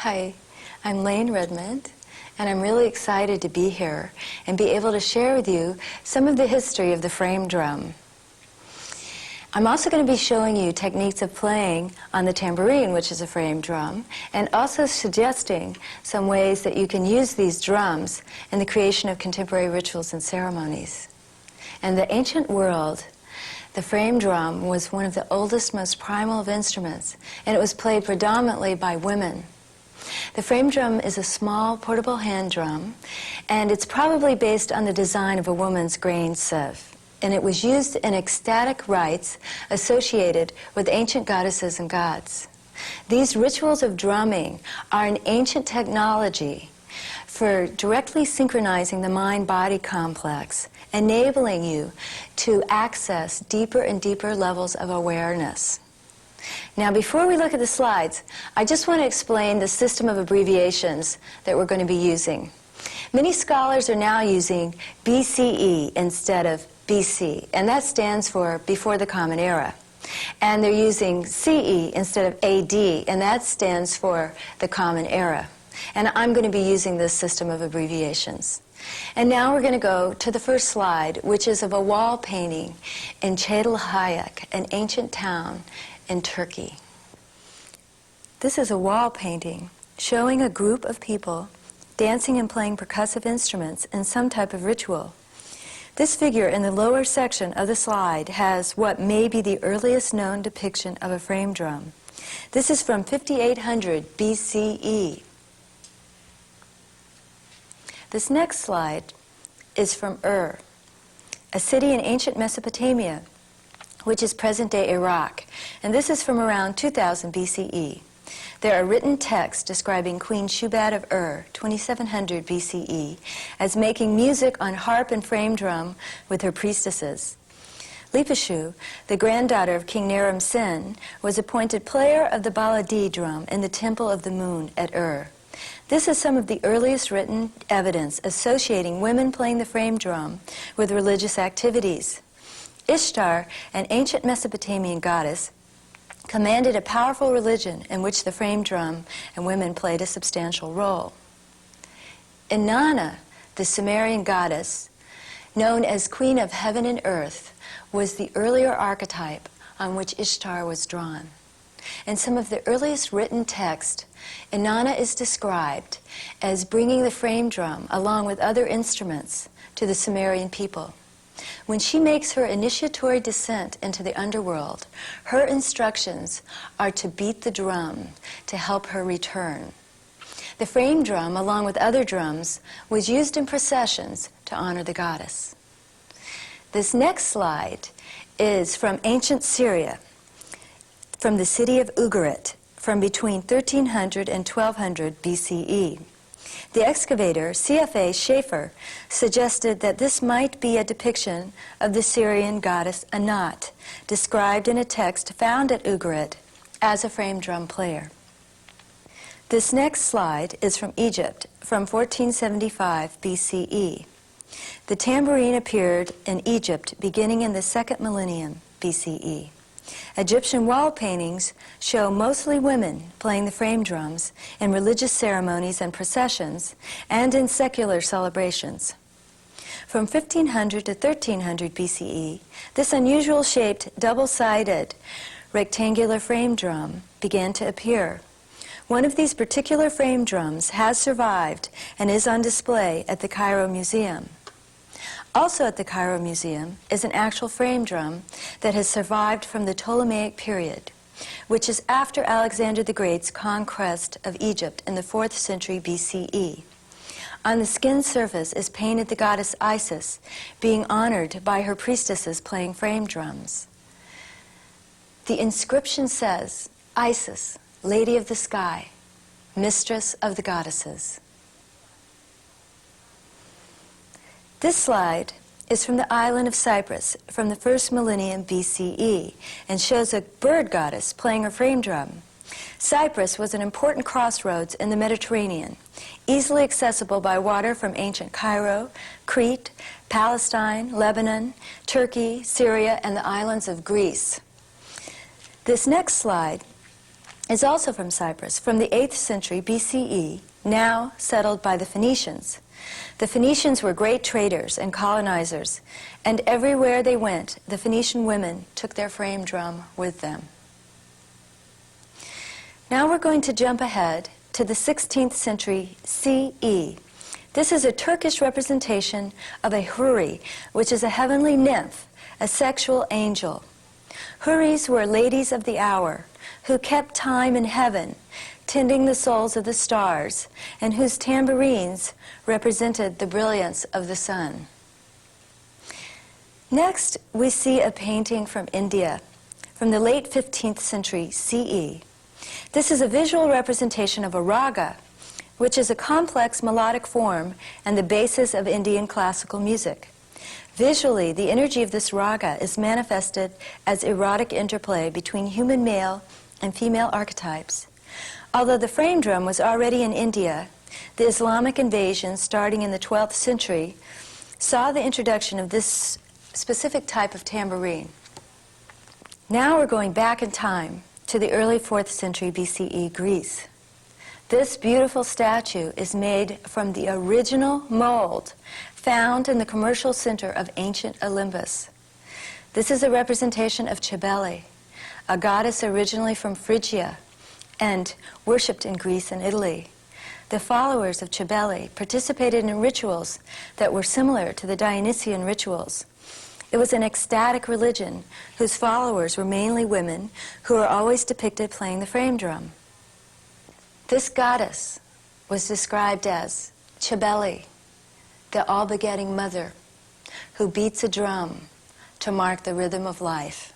Hi, I'm Layne Redmond, and I'm really excited to be here and be able to share with you some of the history of the frame drum. I'm also going to be showing you techniques of playing on the tambourine, which is a frame drum, and also suggesting some ways that you can use these drums in the creation of contemporary rituals and ceremonies. In the ancient world, the frame drum was one of the oldest, most primal of instruments, and it was played predominantly by women. The frame drum is a small, portable hand drum, and it's probably based on the design of a woman's grain sieve. And it was used in ecstatic rites associated with ancient goddesses and gods. These rituals of drumming are an ancient technology for directly synchronizing the mind-body complex, enabling you to access deeper and deeper levels of awareness. Now, before we look at the slides, I just want to explain the system of abbreviations that we're going to be using. Many scholars are now using BCE instead of BC, and that stands for Before the Common Era. And they're using CE instead of AD, and that stands for the Common Era. And I'm going to be using this system of abbreviations. And now we're going to go to the first slide, which is of a wall painting in Çatalhöyük, an ancient town in Turkey. This is a wall painting showing a group of people dancing and playing percussive instruments in some type of ritual. This figure in the lower section of the slide has what may be the earliest known depiction of a frame drum. This is from 5800 BCE. This next slide is from Ur, a city in ancient Mesopotamia, which is present-day Iraq, and this is from around 2000 BCE. There are written texts describing Queen Shubat of Ur, 2700 BCE, as making music on harp and frame drum with her priestesses. Lipashu, the granddaughter of King Naram-Sin, was appointed player of the baladi drum in the Temple of the Moon at Ur. This is some of the earliest written evidence associating women playing the frame drum with religious activities. Ishtar, an ancient Mesopotamian goddess, commanded a powerful religion in which the frame drum and women played a substantial role. Inanna, the Sumerian goddess, known as Queen of Heaven and Earth, was the earlier archetype on which Ishtar was drawn. In some of the earliest written text, Inanna is described as bringing the frame drum along with other instruments to the Sumerian people. When she makes her initiatory descent into the underworld, her instructions are to beat the drum to help her return. The frame drum, along with other drums, was used in processions to honor the goddess. This next slide is from ancient Syria, from the city of Ugarit, from between 1300 and 1200 BCE. The excavator, C.F.A. Schaefer, suggested that this might be a depiction of the Syrian goddess Anat, described in a text found at Ugarit as a frame drum player. This next slide is from Egypt, from 1475 BCE. The tambourine appeared in Egypt beginning in the 2nd millennium BCE. Egyptian wall paintings show mostly women playing the frame drums in religious ceremonies and processions and in secular celebrations. From 1500 to 1300 BCE, this unusual shaped, double-sided, rectangular frame drum began to appear. One of these particular frame drums has survived and is on display at the Cairo Museum. Also at the Cairo Museum is an actual frame drum that has survived from the Ptolemaic period, which is after Alexander the Great's conquest of Egypt in the 4th century BCE. On the skin surface is painted the goddess Isis, being honored by her priestesses playing frame drums. The inscription says, "Isis, Lady of the Sky, Mistress of the Goddesses." This slide is from the island of Cyprus from the 1st millennium BCE and shows a bird goddess playing her frame drum. Cyprus was an important crossroads in the Mediterranean, easily accessible by water from ancient Cairo, Crete, Palestine, Lebanon, Turkey, Syria, and the islands of Greece. This next slide is also from Cyprus, from the 8th century BCE, now settled by the Phoenicians. The Phoenicians were great traders and colonizers, and everywhere they went, the Phoenician women took their frame drum with them. Now we're going to jump ahead to the 16th century CE. This is a Turkish representation of a Huri, which is a heavenly nymph, a sexual angel. Huris were ladies of the hour, who kept time in heaven, tending the souls of the stars, and whose tambourines represented the brilliance of the sun. Next, we see a painting from India, from the late 15th century CE. This is a visual representation of a raga, which is a complex melodic form and the basis of Indian classical music. Visually, the energy of this raga is manifested as erotic interplay between human male and female archetypes. Although the frame drum was already in India, the Islamic invasion starting in the 12th century saw the introduction of this specific type of tambourine. Now we're going back in time to the early 4th century BCE Greece. This beautiful statue is made from the original mold found in the commercial center of ancient Olympus. This is a representation of Cybele, a goddess originally from Phrygia and worshipped in Greece and Italy. The followers of Cybele participated in rituals that were similar to the Dionysian rituals. It was an ecstatic religion whose followers were mainly women who were always depicted playing the frame drum. This goddess was described as Cybele, the all-begetting mother, who beats a drum to mark the rhythm of life.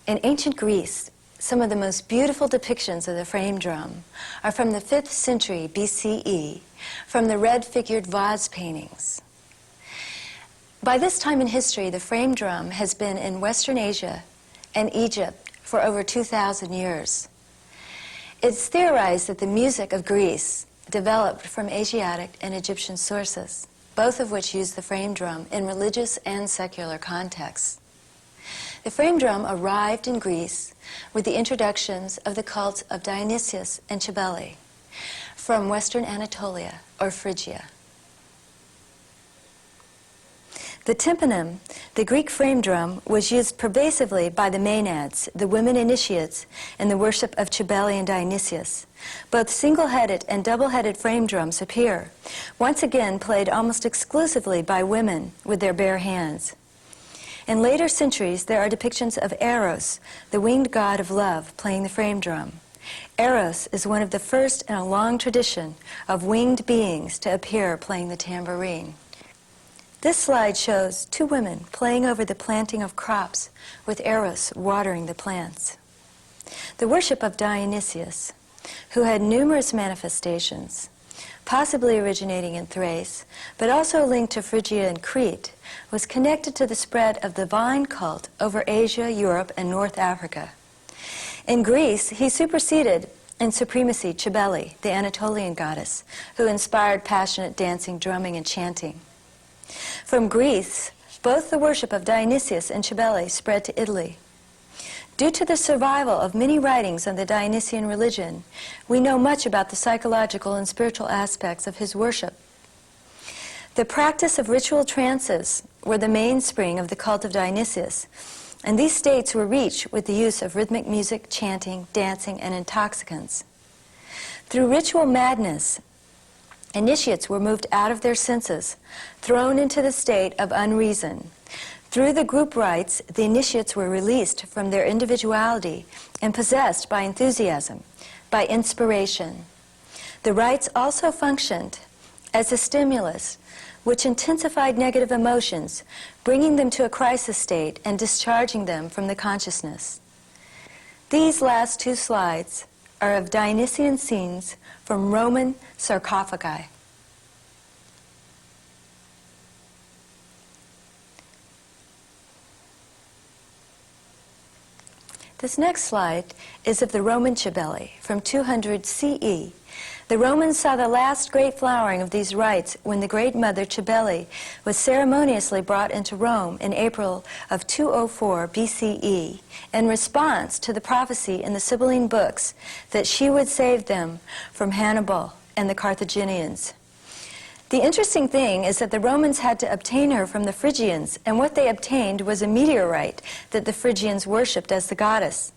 In ancient Greece, some of the most beautiful depictions of the frame drum are from the 5th century BCE, from the red-figured vase paintings. By this time in history, the frame drum has been in Western Asia and Egypt for over 2,000 years. It's theorized that the music of Greece developed from Asiatic and Egyptian sources, both of which use the frame drum in religious and secular contexts. The frame drum arrived in Greece with the introductions of the cults of Dionysius and Cybele from Western Anatolia or Phrygia. The tympanum, the Greek frame drum, was used pervasively by the Maenads, the women initiates, in the worship of Cybele and Dionysius. Both single-headed and double-headed frame drums appear, once again played almost exclusively by women with their bare hands. In later centuries, there are depictions of Eros, the winged god of love, playing the frame drum. Eros is one of the first in a long tradition of winged beings to appear playing the tambourine. This slide shows two women playing over the planting of crops, with Eros watering the plants. The worship of Dionysius, who had numerous manifestations, possibly originating in Thrace, but also linked to Phrygia and Crete, was connected to the spread of the vine cult over Asia, Europe, and North Africa. In Greece, he superseded in supremacy Cybele, the Anatolian goddess, who inspired passionate dancing, drumming, and chanting. From Greece, both the worship of Dionysius and Cybele spread to Italy. Due to the survival of many writings on the Dionysian religion, we know much about the psychological and spiritual aspects of his worship. The practice of ritual trances were the mainspring of the cult of Dionysius, and these states were reached with the use of rhythmic music, chanting, dancing, and intoxicants. Through ritual madness, initiates were moved out of their senses, thrown into the state of unreason. Through the group rites, the initiates were released from their individuality and possessed by enthusiasm, by inspiration. The rites also functioned as a stimulus which intensified negative emotions, bringing them to a crisis state and discharging them from the consciousness. These last two slides are of Dionysian scenes from Roman sarcophagi. This next slide is of the Roman Cybele from 200 CE. The Romans saw the last great flowering of these rites when the great mother Cybele was ceremoniously brought into Rome in April of 204 BCE in response to the prophecy in the Sibylline books that she would save them from Hannibal and the Carthaginians. The interesting thing is that the Romans had to obtain her from the Phrygians, and what they obtained was a meteorite that the Phrygians worshipped as the goddess.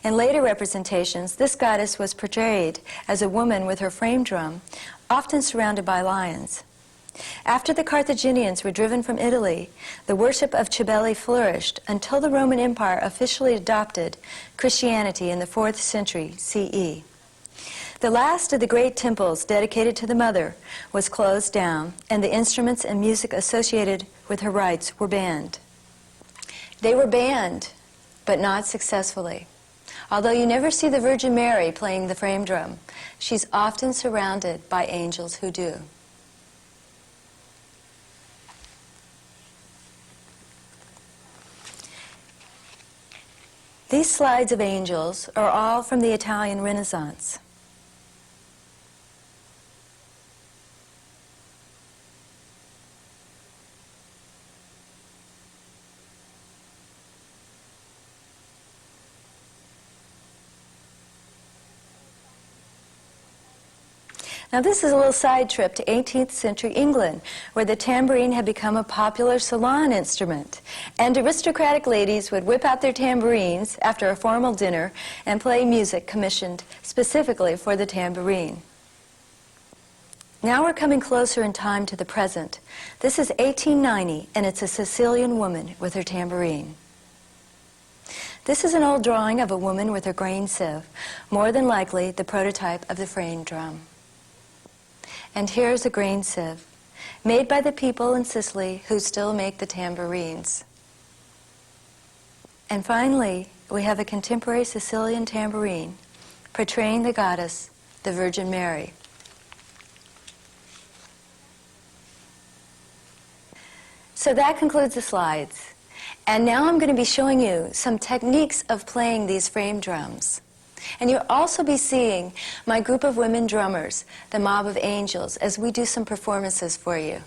In later representations, this goddess was portrayed as a woman with her frame drum, often surrounded by lions. After the Carthaginians were driven from Italy, the worship of Cybele flourished until the Roman Empire officially adopted Christianity in the 4th century CE. The last of the great temples dedicated to the mother was closed down, and the instruments and music associated with her rites were banned. They were banned, but not successfully. Although you never see the Virgin Mary playing the frame drum, she's often surrounded by angels who do. These slides of angels are all from the Italian Renaissance. Now this is a little side trip to 18th century England, where the tambourine had become a popular salon instrument. And aristocratic ladies would whip out their tambourines after a formal dinner and play music commissioned specifically for the tambourine. Now we're coming closer in time to the present. This is 1890, and it's a Sicilian woman with her tambourine. This is an old drawing of a woman with her grain sieve, more than likely the prototype of the frame drum. And here's a grain sieve, made by the people in Sicily who still make the tambourines. And finally, we have a contemporary Sicilian tambourine portraying the goddess, the Virgin Mary. So that concludes the slides. And now I'm going to be showing you some techniques of playing these frame drums. And you'll also be seeing my group of women drummers, the Mob of Angels, as we do some performances for you.